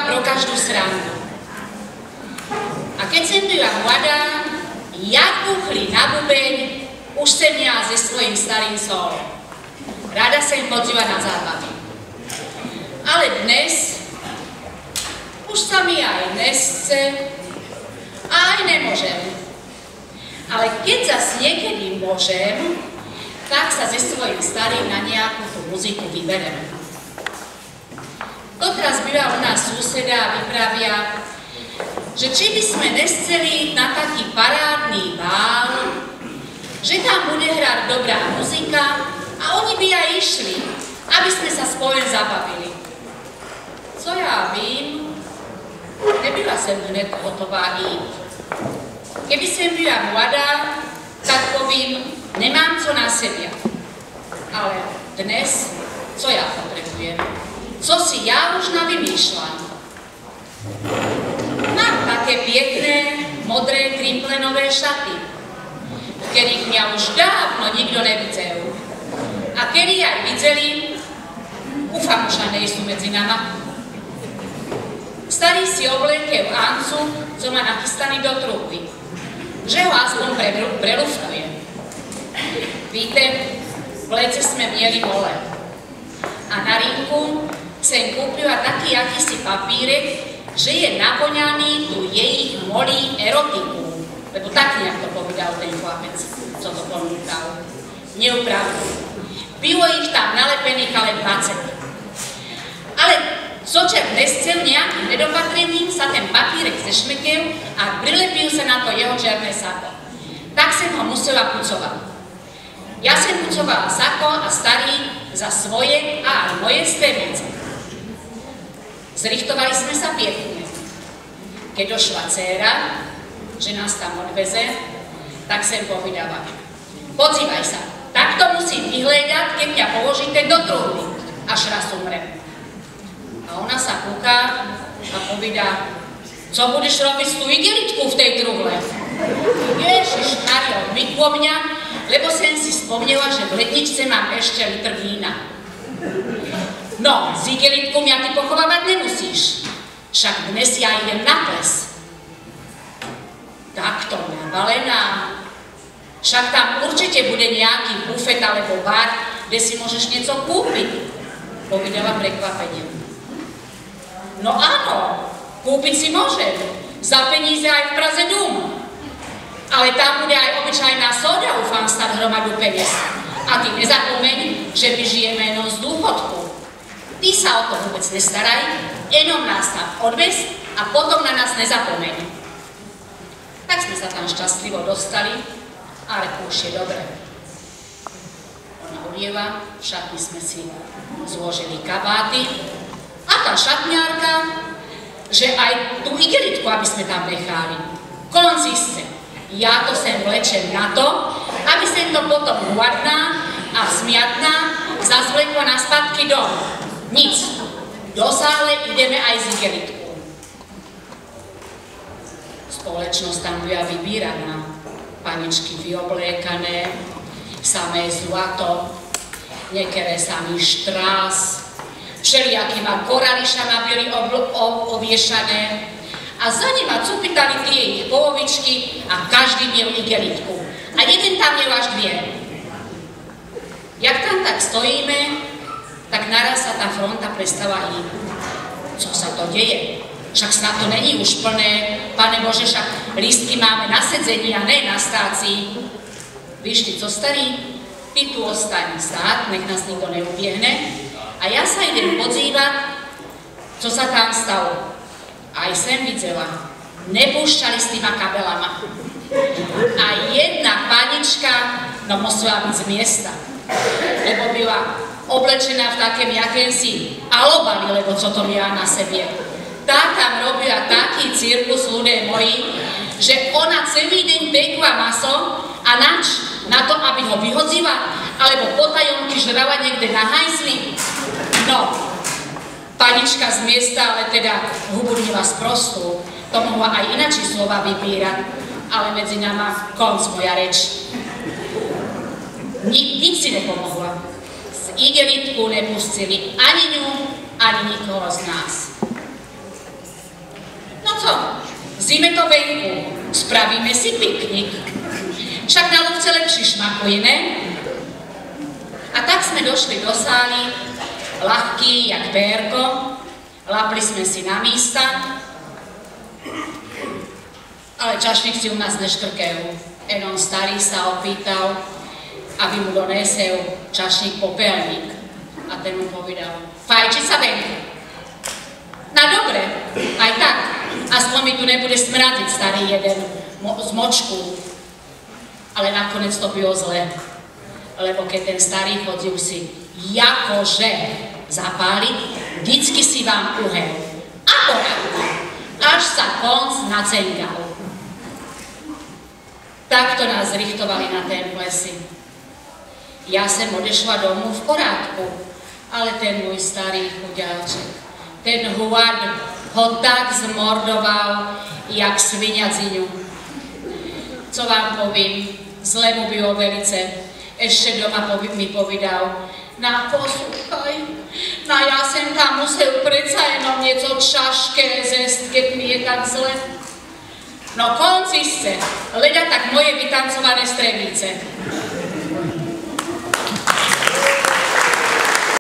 roka pro každú srandu. A keď som byla mladá, jak buchli na bubeň, už som měla se svojím starým solom. Rada som chodila na zábavy. Ale dnes už sa mi aj nesce a aj nemôžem. Ale keď zas niekedy môžem, tak sa se svojím starým na nejakú tú muziku vyberem. Teraz býva u nás suseda a vypravia, že či by sme nesceli na taký parádny bál, že tam bude hrať dobrá muzika a oni by aj išli, aby sme sa spolu zabavili. Co ja vím, nebyla som hned hotová ísť. Keby som byla mladá, tak povím, nemám co na sebe. Ale dnes, co ja potrebujem? Co si ja už navymýšľam? Mám také pekné, modré, trimplenové šaty, v ktorých mňa už dávno nikto nevidel. A kedy aj videli, ufam, že nejsú medzi nama. Starý si oblekel Ancu, co má nachystaný do trúby, že ho aspoň preluftuje. Víte, v lete sme mieli mole. A na rinku som kúpila taký akýsi papírek, že je navoňaný tu jejich molí erotiku. Lebo tak nejak to povedal ten chlapec, co to ponúkal. Neupravdu. Bylo ich tam nalepených ale 20. Ale sočer nescel nejakým nedopatrením sa ten papírek zešmekel a prilepil sa na to jeho černé sako. Tak som ho musela pucovať. Ja som pucovala sako a starý za svoje a aj moje stremice. Zrichtovali sme sa pekne. Keď došla dcéra, že nás tam odveze, tak som povedala, pozývaj sa, takto musím vyhľadať, keď ťa položíte do trúby, až raz umrem. A ona sa kúka a povedá, co budeš robiť s tú igelitku v tej truhle? Ježiš, Mario, vyklo mňa, lebo som si spomnela, že v letničce mám ešte litr vína. No, z igelitku mňa ty pochovávať nemusíš, však dnes ja idem na ples. Takto nabalená. Však tam určite bude nejaký bufet alebo bar, kde si môžeš niečo kúpiť, povedala prekvapením. No áno, kúpiť si môžem, za peníze aj v Praze dom. Ale tam bude aj obyčajná soda, ufám, stať hromadu peniaz. A ty nezapomeň, že my žijeme jenom z dôchodku. Ty sa o to vôbec nestaraj, jenom nás tam odvez a potom na nás nezapomeň. Tak sme sa tam šťastlivo dostali, ale už je dobre. Ona udieva, v šatni sme si zložili kabáty a tá šatňárka, že aj tú igelitku, aby sme tam nechali. Konziste. Ja to sem vlečem na to, aby som to potom hladná a smiatná zazvlekla na spadky dom. Nic. Do sále ideme aj z igelitku. Společnosť tam bude vybíraná. Paničky vyoblékané, samé zlato, niektoré samý štrás, všelijakýma korališama byli obviešané a za nima cupitali tie ich polovičky a každý miel igelitku. A jeden tam miel až dvie. Jak tam tak stojíme, tak naraz sa tá fronta prestala hýbať. Co sa to deje? Však snad to není už plné. Pane Bože, však lístky máme na sedzení a ne na stácii. Víš ty, co starý? Ty tu ostaň stáť, nech nás nikto neubiehne. A ja sa idem podzývať, co sa tam stalo. Aj sem videla. Nepúšťali s týma kabelama. A jedna panička, no musela byť z miesta. Lebo byla oblečená v takém jakémsi alobali, lebo co to miela na sebe. Tá tam robila taký cirkus, ľudia moji, že ona celý deň pekla maso a nač na to, aby ho vyhodzila, alebo potajomky žrala niekde na hajzli. No, panička z miesta, ale teda hubudnila sprostú. To mohla aj inačí slova vybírať, ale medzi nama konc moja reč. Nič si nepomohla. Z igelitku nepustili ani ňu, ani nikoho z nás. co? Zime to venku, spravíme si piknik. Však na lúvce lepší šmakuje, ne? A tak sme došli do sály, ľahký jak pérko, lapli sme si na místa, ale čašník si u nás neštrkejú. Jenom starý sa opýtal, aby mu donesel čašník popelník. A ten mu povedal, fajči sa venku. No dobre, aj tak. Aspoň mi tu nebude smradiť starý jeden z močku. Ale nakoniec to bylo zle. Lebo keď ten starý chodil si jakože zapáliť, vždycky si vám uhel. Akorát. Až sa konc nacengal. Takto nás zrichtovali na ten plesy. Ja som odešla domů v porádku, ale ten môj starý chudáček, ten huard ho tak zmordoval, jak sviňadziňu. Co vám povím, zle mu bylo velice. Ešte doma mi povedal, na poslúchaj, no ja som tam musel predsa jenom nieco čašké zjesť, keď mi je tak zle. No konci ste, leda tak moje vytancované stremice.